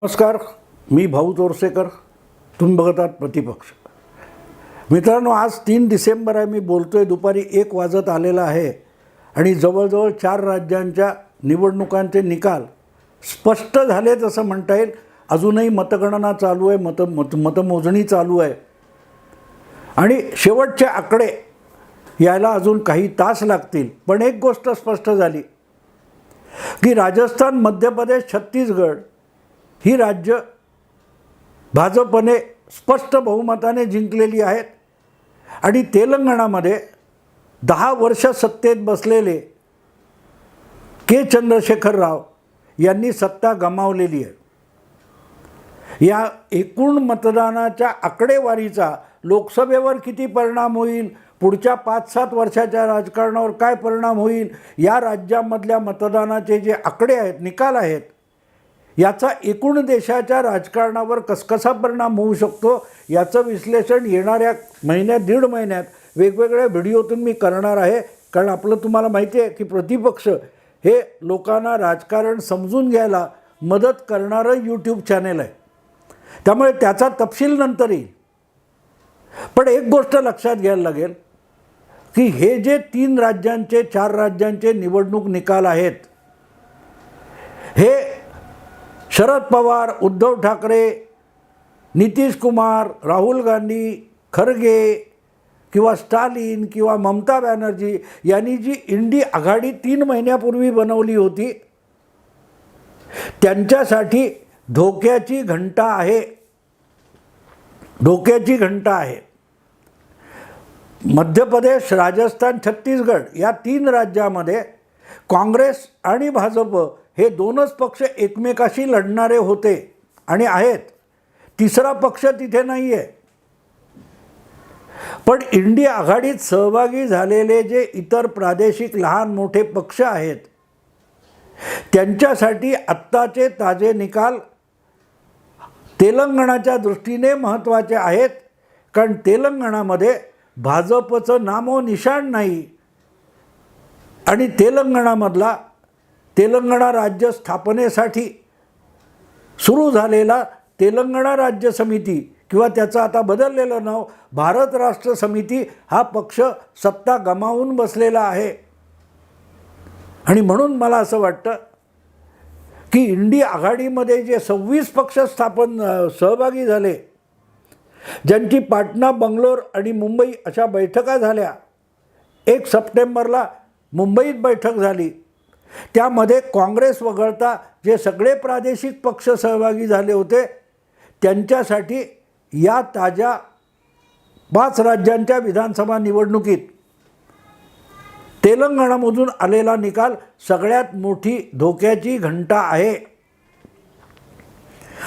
नमस्कार, मी भाऊ तोरसेकर. तुम्ही बघत आहात प्रतिपक्ष. मित्रांनो, आज 3 डिसेंबर आहे. मी बोलतोय दुपारी 1 वाजत आलेला आहे आणि जवळजवळ 4 राज्यांच्या निवडणुकांचे निकाल स्पष्ट झालेत असं म्हणता येईल. अजूनही मतगणना चालू आहे, मतमोजणी चालू आहे आणि शेवटचे आकडे यायला अजून काही तास लागतील. पण एक गोष्ट स्पष्ट झाली की राजस्थान, मध्य प्रदेश, छत्तीसगड ही राज्य भाजपने स्पष्ट बहुमताने जिंकलेली आहेत आणि तेलंगणामध्ये 10 वर्ष सत्तेत बसलेले के चंद्रशेखर राव यांनी सत्ता गमावलेली आहे. या एकूण मतदानाच्या आकडेवारीचा लोकसभेवर किती परिणाम होईल, पुढच्या 5-7 वर्षाच्या राजकारणावर काय परिणाम होईल, या राज्यामधल्या मतदानाचे जे आकडे आहेत, निकाल आहेत, याचा एकूण देशाच्या राजकारणावर कसा परिणाम होऊ शकतो याचं विश्लेषण येणाऱ्या महिन्यात, 1.5 महिन्यात वेगवेगळ्या व्हिडिओतून मी करणार आहे. कारण आपलं तुम्हाला माहिती आहे की प्रतिपक्ष हे लोकांना राजकारण समजून घ्यायला मदत करणारं यूट्यूब चॅनेल आहे. त्यामुळे त्याचा तपशील नंतर येईल. पण एक गोष्ट लक्षात घ्यायला लागेल की हे जे 3 राज्यांचे, 4 राज्यांचे निवडणूक निकाल आहेत, हे शरद पवार, उद्धव ठाकरे, नितीश कुमार, राहुल गांधी, खरगे किंवा स्टालिन किंवा ममता बॅनर्जी यांनी जी इंडी आघाडी 3 महिन्यापूर्वी बनवली होती, त्यांच्यासाठी धोक्याची घंटा आहे. धोक्याची घंटा आहे. मध्य प्रदेश, राजस्थान, छत्तीसगड या 3 राज्यामध्ये काँग्रेस आणि भाजप हे 2च पक्ष एकमेकाशी लढणारे होते आणि आहेत. तिसरा पक्ष तिथे नाही आहे. पण इंडिया आघाडीत सहभागी झालेले जे इतर प्रादेशिक लहान मोठे पक्ष आहेत, त्यांच्यासाठी आत्ताचे ताजे निकाल तेलंगणाच्या दृष्टीने महत्त्वाचे आहेत. कारण तेलंगणामध्ये भाजपचं नामोनिशाण नाही आणि तेलंगणा राज्य स्थापनेसाठी सुरू झालेला तेलंगणा राज्य समिती किंवा त्याचं आता बदललेलं नाव भारत राष्ट्र समिती हा पक्ष सत्ता गमावून बसलेला आहे. आणि म्हणून मला असं वाटतं की इंडिया आघाडीमध्ये जे 26 पक्ष सहभागी झाले, ज्यांची पाटणा, बंगलोर आणि मुंबई अशा बैठका झाल्या, 1 सप्टेंबरला मुंबईत बैठक झाली, त्यामध्ये काँग्रेस वगळता जे सगळे प्रादेशिक पक्ष सहभागी झाले होते, त्यांच्यासाठी या ताज्या 5 राज्यांच्या विधानसभा निवडणुकीत तेलंगणामधून आलेला निकाल सगळ्यात मोठी धोक्याची घंटा आहे.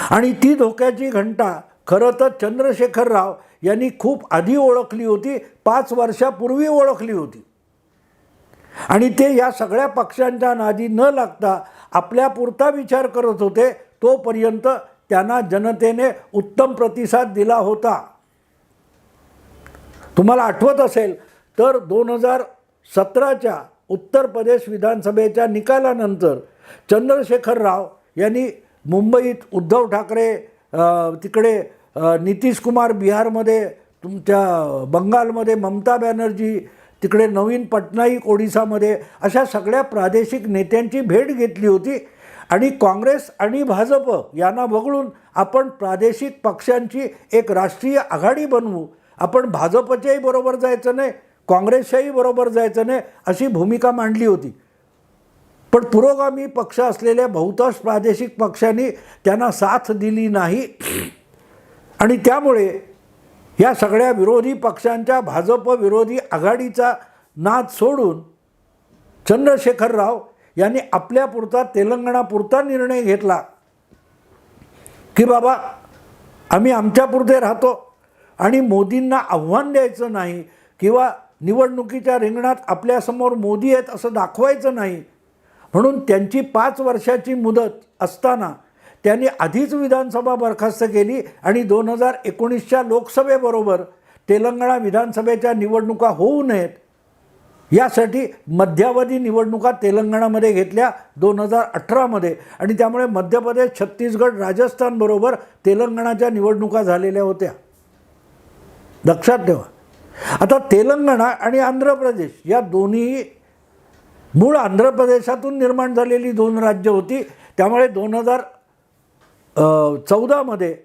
आणि ती धोक्याची घंटा खरं तर चंद्रशेखर राव यांनी खूप आधी ओळखली होती, 5 वर्षापूर्वी ओळखली होती. आणि ते या सगळ्या पक्षांच्या नादी न लागता आपल्यापुरता विचार करत होते. तोपर्यंत त्यांना जनतेने उत्तम प्रतिसाद दिला होता. तुम्हाला आठवत असेल तर 2017च्या उत्तर प्रदेश विधानसभेच्या निकालानंतर चंद्रशेखर राव यांनी मुंबईत उद्धव ठाकरे, तिकडे नितीश कुमार बिहारमध्ये, तुमच्या बंगालमध्ये ममता बॅनर्जी, तिकडे नवीन पटनाईक ओडिसामध्ये, अशा सगळ्या प्रादेशिक नेत्यांची भेट घेतली होती. आणि काँग्रेस आणि भाजप यांना वगळून आपण प्रादेशिक पक्षांची एक राष्ट्रीय आघाडी बनवू, आपण भाजपच्याही बरोबर जायचं नाही, काँग्रेसच्याही बरोबर जायचं नाही, अशी भूमिका मांडली होती. पण पुरोगामी पक्ष असलेल्या बहुतांश प्रादेशिक पक्षांनी त्यांना साथ दिली नाही. आणि त्यामुळे या सगळ्या विरोधी पक्षांच्या भाजप विरोधी आघाडीचा नाद सोडून चंद्रशेखर राव यांनी आपल्यापुरता, तेलंगणापुरता निर्णय घेतला की बाबा आम्ही आमच्यापुरते राहतो आणि मोदींना आव्हान द्यायचं नाही किंवा निवडणुकीच्या रिंगणात आपल्यासमोर मोदी आहेत असं दाखवायचं नाही. म्हणून त्यांची 5 वर्षाची मुदत असताना त्यांनी आधीच विधानसभा बरखास्त केली आणि 2019च्या लोकसभेबरोबर तेलंगणा विधानसभेच्या निवडणुका होऊ नयेत यासाठी मध्यावधी निवडणुका तेलंगणामध्ये घेतल्या 2018मध्ये आणि त्यामुळे मध्य प्रदेश, छत्तीसगड, राजस्थानबरोबर तेलंगणाच्या निवडणुका झालेल्या होत्या. लक्षात ठेवा. आता तेलंगणा आणि आंध्र प्रदेश या दोन्ही मूळ आंध्र प्रदेशातून निर्माण झालेली दोन राज्य होती. त्यामुळे 2014मध्ये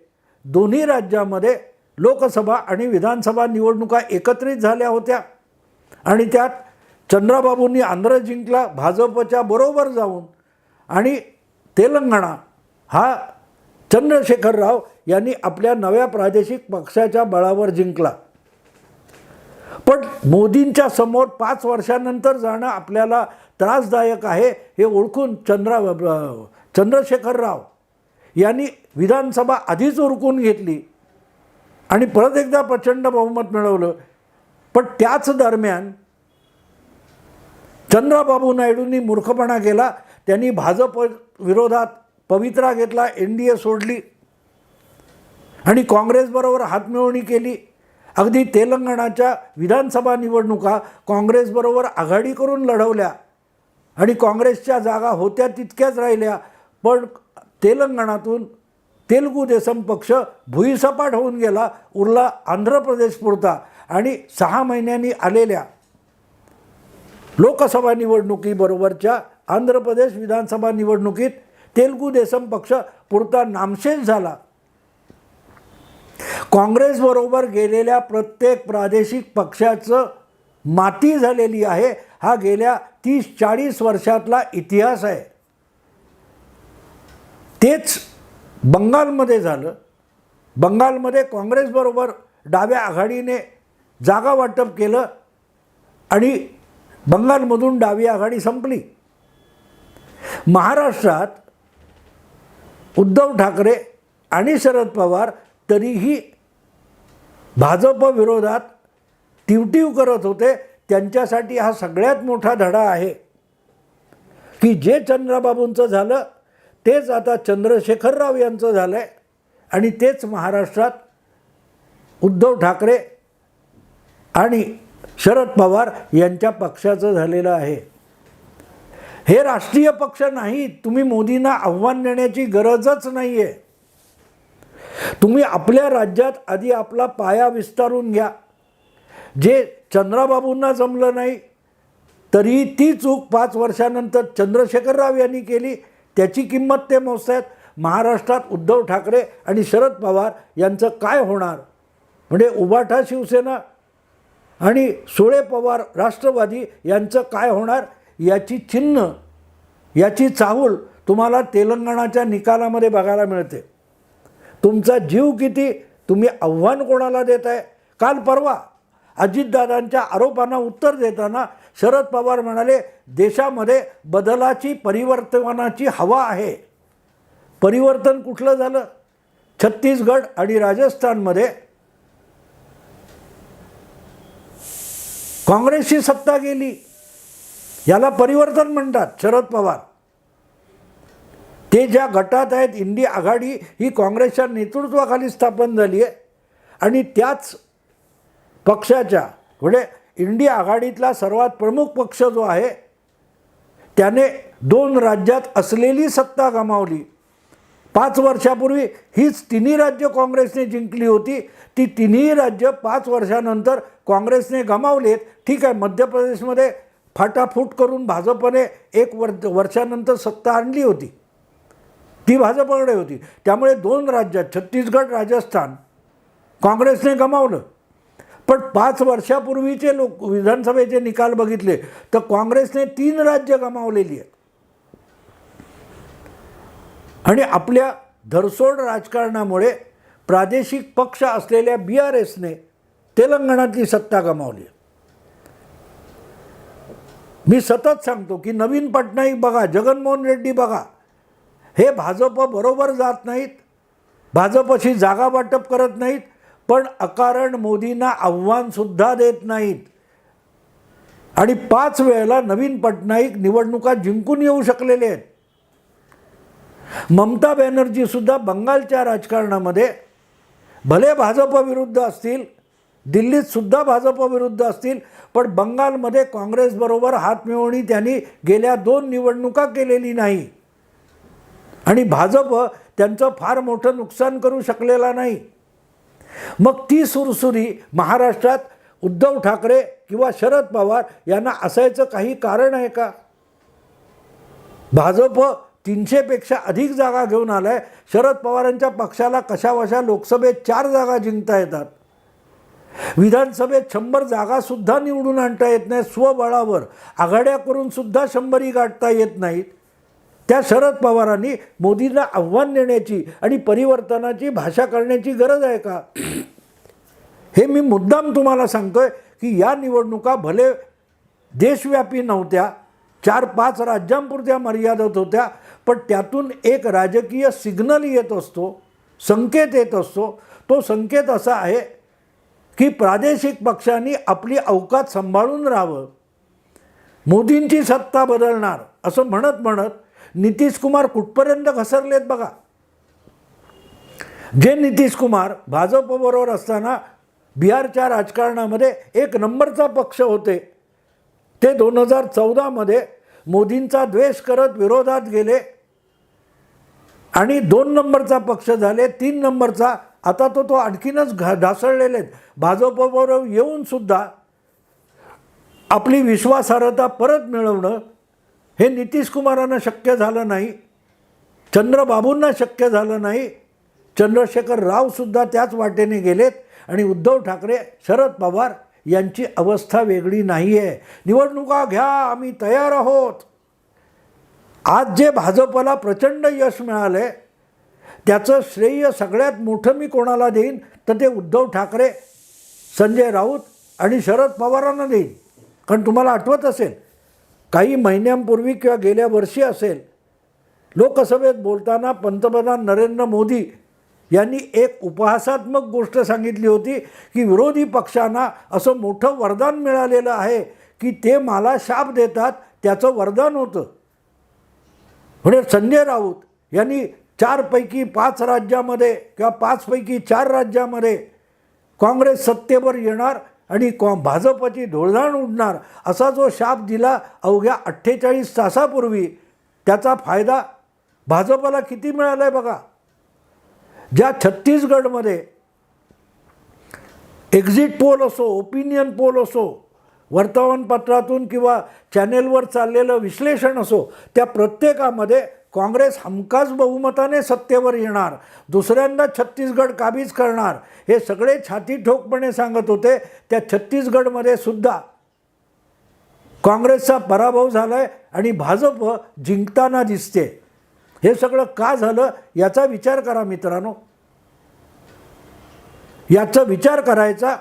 दोन्ही राज्यामध्ये लोकसभा आणि विधानसभा निवडणुका एकत्रित झाल्या होत्या आणि त्यात चंद्राबाबूंनी आंध्र जिंकला भाजपच्या बरोबर जाऊन आणि तेलंगणा हा चंद्रशेखर राव यांनी आपल्या नव्या प्रादेशिक पक्षाच्या बळावर जिंकला. पण मोदींच्या समोर 5 वर्षानंतर जाणं आपल्याला त्रासदायक आहे हे ओळखून चंद्रशेखर राव यांनी विधानसभा आधीच उरकून घेतली आणि परत एकदा प्रचंड बहुमत मिळवलं. पण त्याच दरम्यान चंद्राबाबू नायडूंनी मूर्खपणा केला. त्यांनी भाजप विरोधात पवित्रा घेतला, NDA सोडली आणि काँग्रेसबरोबर हातमिळवणी केली. अगदी तेलंगणाच्या विधानसभा निवडणुका काँग्रेसबरोबर आघाडी करून लढवल्या आणि काँग्रेसच्या जागा होत्या तितक्याच राहिल्या. पण तेलंगणातून तेलुगू देसम पक्ष भुईसपाट होऊन गेला, उरला आंध्र प्रदेश पुरता आणि 6 महिन्यांनी आलेल्या लोकसभा निवडणुकीबरोबरच्या आंध्र प्रदेश विधानसभा निवडणुकीत तेलुगू देसम पक्ष पुरता नामशेष झाला. काँग्रेसबरोबर गेलेल्या प्रत्येक प्रादेशिक पक्षाचं माती झालेली आहे. हा गेल्या 30-40 वर्षातला इतिहास आहे. तेच बंगालमध्ये झालं. बंगालमध्ये काँग्रेसबरोबर डाव्या आघाडीने जागा वाटप केलं आणि बंगालमधून डावी आघाडी संपली. महाराष्ट्रात उद्धव ठाकरे आणि शरद पवार तरीही भाजप विरोधात टिवटिव करत होते. त्यांच्यासाठी हा सगळ्यात मोठा धडा आहे की जे चंद्राबाबूंचं झालं तेच आता चंद्रशेखर राव यांचं झालं आहे आणि तेच महाराष्ट्रात उद्धव ठाकरे आणि शरद पवार यांच्या पक्षाचं झालेलं आहे. हे राष्ट्रीय पक्ष नाहीत. तुम्ही मोदींना आव्हान देण्याची गरजच नाही आहे. तुम्ही आपल्या राज्यात आधी आपला पाया विस्तारून घ्या. जे चंद्राबाबूंना जमलं नाही तरी ती चूक 5 वर्षानंतर चंद्रशेखर राव यांनी केली, त्याची किंमत ते मोजतात. महाराष्ट्रात उद्धव ठाकरे आणि शरद पवार यांचं काय होणार, म्हणजे उभाठा शिवसेना आणि सुळे पवार राष्ट्रवादी यांचं काय होणार याची चिन्ह, याची चाहूल तुम्हाला तेलंगणाच्या निकालामध्ये बघायला मिळते. तुमचा जीव किती, तुम्ही आव्हान कोणाला देत आहे. काल परवा अजितदादांच्या आरोपांना उत्तर देताना शरद पवार म्हणाले देशामध्ये बदलाची, परिवर्तनाची हवा आहे. परिवर्तन कुठलं झालं? छत्तीसगड आणि राजस्थानमध्ये काँग्रेसची सत्ता गेली. याला परिवर्तन म्हणतात शरद पवार. ते ज्या गटात आहेत, इंडिया आघाडी ही काँग्रेसच्या नेतृत्वाखाली स्थापन झाली आहे आणि त्याच पक्षाच्या, म्हणजे इंडिया आघाडीतला सर्वात प्रमुख पक्ष जो आहे त्याने 2 राज्यात असलेली सत्ता गमावली. 5 वर्षापूर्वी हीच 3 राज्य काँग्रेसने जिंकली होती. ती 3 राज्य 5 वर्षानंतर काँग्रेसने गमावलेत. ठीक आहे, मध्य प्रदेशमध्ये फाटाफूट करून भाजपने 1 वर्षानंतर सत्ता आणली होती, ती भाजपकडे होती. त्यामुळे 2 राज्यात छत्तीसगड, राजस्थान काँग्रेसने गमावलं. पण 5 वर्षापूर्वीचे विधानसभेचे निकाल बघितले तर काँग्रेसने 3 राज्य गमावलेली आहेत. आणि आपल्या धरसोड राजकारणामुळे प्रादेशिक पक्ष असलेल्या BRSने तेलंगणातली सत्ता गमावली. मी सतत सांगतो की नवीन पटनाईक बघा, जगनमोहन रेड्डी बघा, हे भाजप बरोबर जात नाहीत, भाजपशी जागा वाटप करत नाहीत, पण अकारण मोदींना आव्हानसुद्धा देत नाहीत. आणि 5 वेळेला नवीन पटनाईक निवडणुका जिंकून येऊ शकलेले आहेत. ममता बॅनर्जीसुद्धा बंगालच्या राजकारणामध्ये भले भाजप विरुद्ध असतील, दिल्लीत सुद्धा भाजप विरुद्ध असतील, पण बंगालमध्ये काँग्रेसबरोबर हातमिळवणी त्यांनी गेल्या 2 निवडणुका केलेली नाही आणि भाजप त्यांचं फार मोठं नुकसान करू शकलेला नाही. मग ती सुरसुरी महाराष्ट्रात उद्धव ठाकरे किंवा शरद पवार यांना असायचं काही कारण आहे का? भाजप 300पेक्षा अधिक जागा घेऊन आलाय. शरद पवारांच्या पक्षाला कशावशा लोकसभेत 4 जागा जिंकता येतात, विधानसभेत 100 जागासुद्धा निवडून आणता येत नाही. स्वबळावर आघाड्या करून सुद्धा 100ही गाठता येत नाहीत. त्या शरद पवारांनी मोदींना आव्हान देण्याची आणि परिवर्तनाची भाषा करण्याची गरज आहे का? हे मी मुद्दाम तुम्हाला सांगतोय की या निवडणुका भले देशव्यापी नव्हत्या, 4-5 राज्यांपुरत्या मर्यादित होत्या, पण त्यातून एक राजकीय सिग्नल येत असतो, संकेत येत असतो. तो संकेत असा आहे की प्रादेशिक पक्षांनी आपली अवकात सांभाळून राहावं. मोदींची सत्ता बदलणार असं म्हणत म्हणत नितीश कुमार कुठपर्यंत घसरलेत बघा. जे नितीश कुमार भाजपबरोबर असताना बिहारच्या राजकारणामध्ये 1 नंबरचा पक्ष होते, ते 2014मध्ये मोदींचा द्वेष करत विरोधात गेले आणि 2 नंबरचा पक्ष झाले, 3 नंबरचा. आता तो आणखीनच ढासळलेले आहेत. भाजपबरोबर येऊनसुद्धा आपली विश्वासार्हता परत मिळवणं हे नितीश कुमारांना शक्य झालं नाही, चंद्रबाबूंना शक्य झालं नाही. चंद्रशेखर रावसुद्धा त्याच वाटेने गेलेत आणि उद्धव ठाकरे, शरद पवार यांची अवस्था वेगळी नाही आहे. निवडणुका घ्या, आम्ही तयार आहोत. आज जे भाजपला प्रचंड यश मिळालं आहे त्याचं श्रेय सगळ्यात मोठं मी कोणाला देईन तर ते उद्धव ठाकरे, संजय राऊत आणि शरद पवारांना देईन. कारण तुम्हाला आठवत असेल काही महिन्यांपूर्वी किंवा गेल्या वर्षी असेल, लोकसभेत बोलताना पंतप्रधान नरेंद्र मोदी यांनी एक उपहासात्मक गोष्ट सांगितली होती की विरोधी पक्षांना असं मोठं वरदान मिळालेलं आहे की ते मला शाप देतात, त्याचं वरदान होतं. म्हणजे संजय राऊत यांनी 4 पैकी 5 राज्यामध्ये किंवा 5 पैकी 4 राज्यामध्ये काँग्रेस सत्तेवर येणार आणि भाजपची धुळधाण उडणार असा जो शाप दिला अवघ्या 48 तासापूर्वी, त्याचा फायदा भाजपला किती मिळाला आहे बघा. ज्या छत्तीसगडमध्ये एक्झिट पोल असो, ओपिनियन पोल असो, वर्तमानपत्रातून किंवा चॅनेलवर चाललेलं विश्लेषण असो, त्या प्रत्येकामध्ये काँग्रेस हमखास बहुमताने सत्तेवर येणार, दुसऱ्यांदा छत्तीसगड काबीज करणार हे सगळे छाती ठोकपणे सांगत होते. त्या छत्तीसगडमध्ये सुद्धा काँग्रेसचा पराभव झाला आहे आणि भाजप जिंकताना दिसते. हे सगळं का झालं याचा विचार करा मित्रांनो. याचा विचार करायचा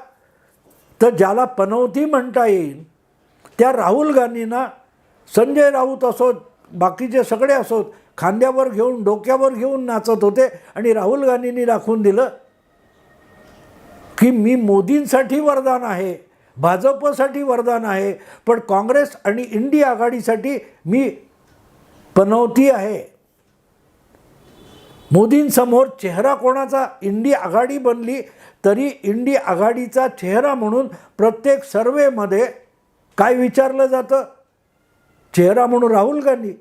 तर ज्याला पनौती म्हणता येईल त्या राहुल गांधींना संजय राऊत असोत, बाकीचे सगळे असोत, खांद्यावर घेऊन डोक्यावर घेऊन नाचत होते आणि राहुल गांधींनी दाखवून दिलं की मी मोदींसाठी वरदान आहे, भाजपसाठी वरदान आहे, पण काँग्रेस आणि इंडी आघाडीसाठी मी पनौती आहे. मोदींसमोर चेहरा कोणाचा इंडी आघाडी बनली तरी इंडी आघाडीचा चेहरा म्हणून प्रत्येक सर्वेमध्ये काय विचारलं जातं? चेहरा म्हणून राहुल गांधी.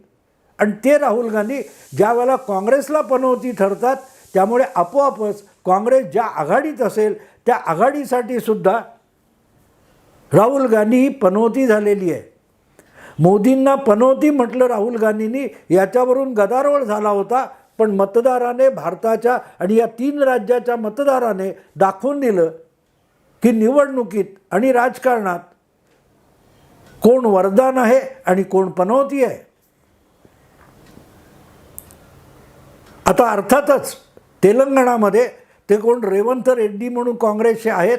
आणि ते राहुल गांधी ज्या वेळेला काँग्रेसला पनौती ठरतात त्यामुळे आपोआपच काँग्रेस ज्या आघाडीत असेल त्या आघाडीसाठी सुद्धा राहुल गांधी ही पनौती झालेली आहे. मोदींना पनौती म्हटलं राहुल गांधींनी, याच्यावरून गदारोळ झाला होता. पण मतदाराने, भारताच्या आणि या 3 राज्याच्या मतदाराने दाखवून दिलं की निवडणुकीत आणि राजकारणात कोण वरदान आहे आणि कोण पनौती आहे. आता अर्थातच तेलंगणामध्ये ते कोण रेवंत रेड्डी म्हणून काँग्रेसचे आहेत,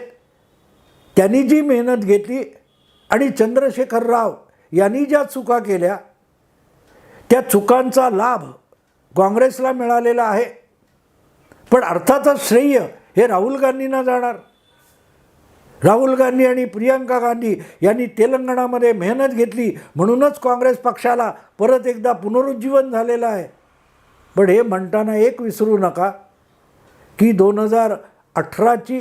त्यांनी जी मेहनत घेतली आणि चंद्रशेखर राव यांनी ज्या चुका केल्या त्या चुकांचा लाभ काँग्रेसला मिळालेला आहे. पण अर्थातच श्रेय हे राहुल गांधींना जाणार. राहुल गांधी आणि प्रियंका गांधी यांनी तेलंगणामध्ये मेहनत घेतली म्हणूनच काँग्रेस पक्षाला परत एकदा पुनरुज्जीवन झालेलं आहे. पण हे म्हणताना एक विसरू नका की 2018ची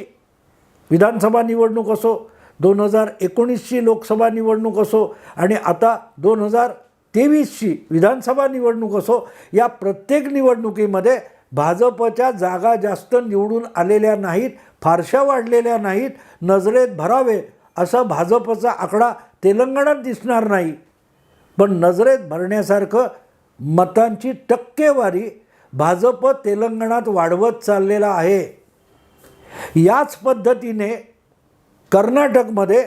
विधानसभा निवडणूक असो, 2019ची लोकसभा निवडणूक असो आणि आता 2023ची विधानसभा निवडणूक असो, या प्रत्येक निवडणुकीमध्ये भाजपच्या जागा जास्त निवडून आलेल्या नाहीत, फारशा वाढलेल्या नाहीत. नजरेत भरावे असा भाजपचा आकडा तेलंगणात दिसणार नाही, पण नजरेत भरण्यासारखं मतांची टक्केवारी भाजप तेलंगणात वाढवत चाललेला आहे. याच पद्धतीने कर्नाटकमध्ये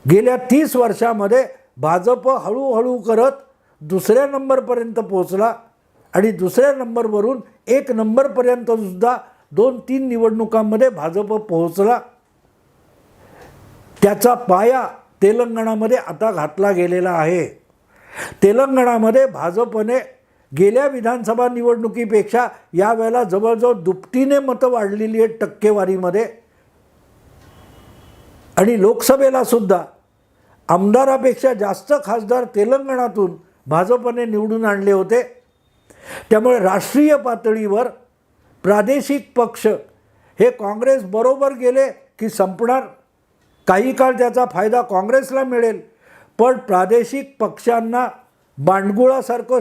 गेल्या 30 वर्षामध्ये भाजप हळूहळू करत दुसऱ्या नंबरपर्यंत पोहोचला आणि दुसऱ्या नंबरवरून 1 नंबरपर्यंत सुद्धा 2-3 निवडणुकांमध्ये भाजप पोहोचला. त्याचा पाया तेलंगणामध्ये आता घातला गेलेला आहे. तेलंगणामध्ये भाजपने गेल्या विधानसभा निवडणुकीपेक्षा यावेळेला जवळजवळ दुपटीने मतं वाढलेली आहेत टक्केवारीमध्ये. आणि लोकसभेला सुद्धा आमदारापेक्षा जास्त खासदार तेलंगणातून भाजपने निवडून आणले होते. त्यामुळे राष्ट्रीय पातळीवर प्रादेशिक पक्ष हे काँग्रेस बरोबर गेले की संपणार. काही काळ त्याचा फायदा काँग्रेसला मिळेल, पण प्रादेशिक पक्षांना बांडगुळासारखं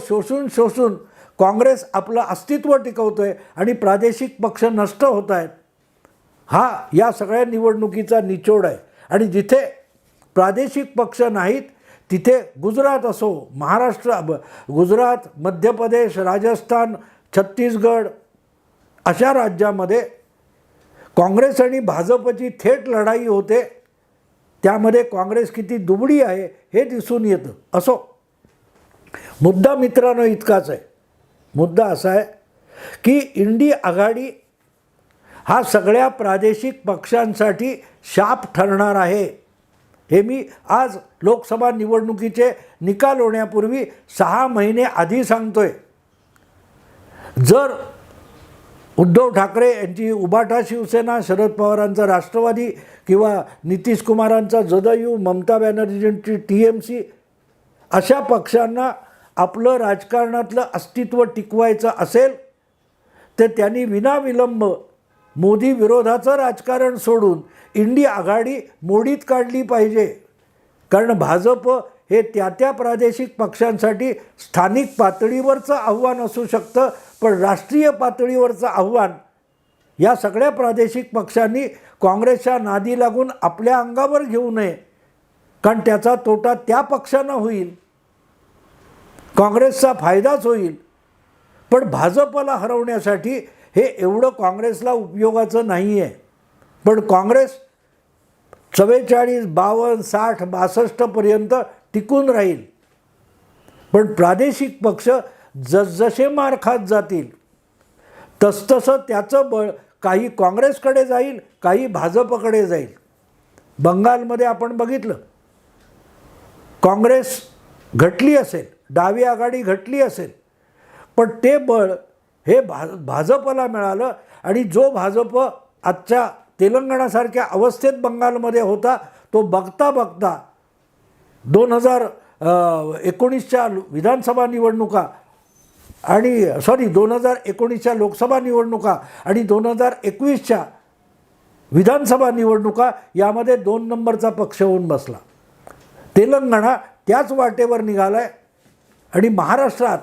शोषून काँग्रेस आपलं अस्तित्व टिकवतो आहे आणि प्रादेशिक पक्ष नष्ट होत आहेत. हा या सगळ्या निवडणुकीचा निचोड आहे. आणि जिथे प्रादेशिक पक्ष नाहीत तिथे गुजरात असो, महाराष्ट्र, गुजरात, मध्य प्रदेश, राजस्थान, छत्तीसगड अशा राज्यामध्ये काँग्रेस आणि भाजपची थेट लढाई होते. त्यामध्ये काँग्रेस किती दुबळी आहे हे दिसून येतं. असो, मुद्दा मित्रांनो इतकाच आहे. मुद्दा असा आहे की इंडी आघाडी हा सगळ्या प्रादेशिक पक्षांसाठी शाप ठरणार आहे. हे मी आज लोकसभा निवडणुकीचे निकाल होण्यापूर्वी 6 महिने आधी सांगतोय. जर उद्धव ठाकरे यांची उबाटा शिवसेना, शरद पवारांचा राष्ट्रवादी किंवा नितीश कुमारांचा जदयू, ममता बॅनर्जींची TMC अशा पक्षांना आपलं राजकारणातलं अस्तित्व टिकवायचं असेल तर त्यांनी विनाविलंब मोदी विरोधाचं राजकारण सोडून इंडी आघाडी मोडीत काढली पाहिजे. कारण भाजप हे त्या प्रादेशिक पक्षांसाठी स्थानिक पातळीवरचं आव्हान असू शकतं, पण राष्ट्रीय पातळीवरचं आव्हान या सगळ्या प्रादेशिक पक्षांनी काँग्रेसच्या नादी लागून आपल्या अंगावर घेऊ नये. कारण त्याचा तोटा त्या पक्षांना होईल, काँग्रेसचा फायदाच होईल. पण भाजपला हरवण्यासाठी हे एवढं काँग्रेसला उपयोगाचं नाही आहे. पण काँग्रेस 44, 52, 60, 62पर्यंत टिकून राहील. पण प्रादेशिक पक्ष जसजसे मार खात जातील तसतसं त्याचं बळ काही काँग्रेसकडे जाईल, काही भाजपकडे जाईल. बंगालमध्ये आपण बघितलं, काँग्रेस घटली असेल, डावी आघाडी घटली असेल, पण ते बळ हे भाजपला मिळालं. आणि जो भाजप आजच्या तेलंगणासारख्या अवस्थेत बंगालमध्ये होता तो बघता बघता 2019च्या विधानसभा निवडणुका आणि 2019च्या लोकसभा निवडणुका आणि 2021च्या विधानसभा निवडणुका यामध्ये 2 नंबरचा पक्ष होऊन बसला. तेलंगणा त्याच वाटेवर निघाला आहे. आणि महाराष्ट्रात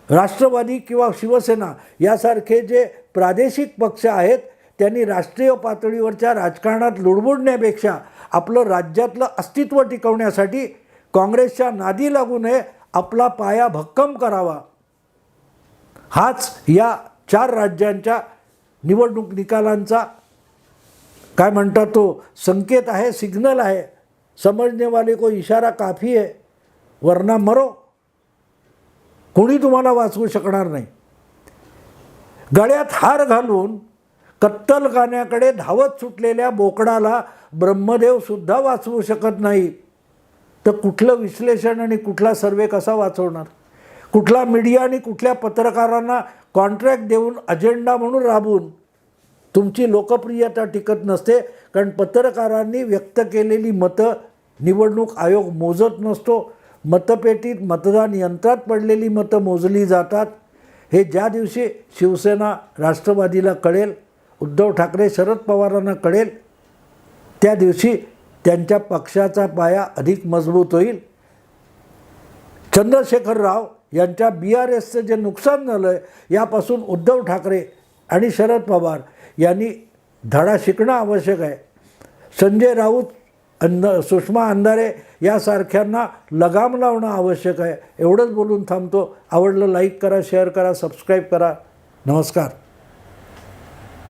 राष्ट्रवादी किंवा शिवसेना यासारखे जे प्रादेशिक पक्ष आहेत त्यांनी राष्ट्रीय पातळीवरच्या राजकारणात लुडबुडण्यापेक्षा आपलं राज्यातलं अस्तित्व टिकवण्यासाठी काँग्रेसच्या नादी लागू नये, आपला पाया भक्कम करावा. हाच या 4 राज्यांच्या निवडणूक निकालांचा काय म्हणतात तो संकेत आहे, सिग्नल आहे. समजने वाले को इशारा काफी है, वरना मरो. कोणी तुम्हाला वाचवू शकणार नाही. गळ्यात हार घालून कत्तलखान्याकडे धावत सुटलेल्या बोकडाला ब्रह्मदेवसुद्धा वाचवू शकत नाही. तर कुठलं विश्लेषण आणि कुठला सर्वे कसा वाचवणार? कुठला मीडिया आणि कुठल्या पत्रकारांना कॉन्ट्रॅक्ट देऊन अजेंडा म्हणून राबवून तुमची लोकप्रियता टिकत नसते. कारण पत्रकारांनी व्यक्त केलेली मतं निवडणूक आयोग मोजत नसतो. मतपेटीत मतदान यंत्रात पडलेली मतं मोजली जातात. हे ज्या दिवशी शिवसेना राष्ट्रवादीला कळेल, उद्धव ठाकरे शरद पवारांना कळेल त्या दिवशी त्यांच्या पक्षाचा पाया अधिक मजबूत होईल. चंद्रशेखर राव यांच्या BRSचं जे नुकसान झालं आहे यापासून उद्धव ठाकरे आणि शरद पवार यांनी धडा शिकणं आवश्यक आहे. संजय राऊत सुषमा अंधारे यासारख्यांना लगाम लावणं आवश्यक आहे. एवढंच बोलून थांबतो. आवडलं लाईक करा, शेअर करा, सबस्क्राईब करा. नमस्कार.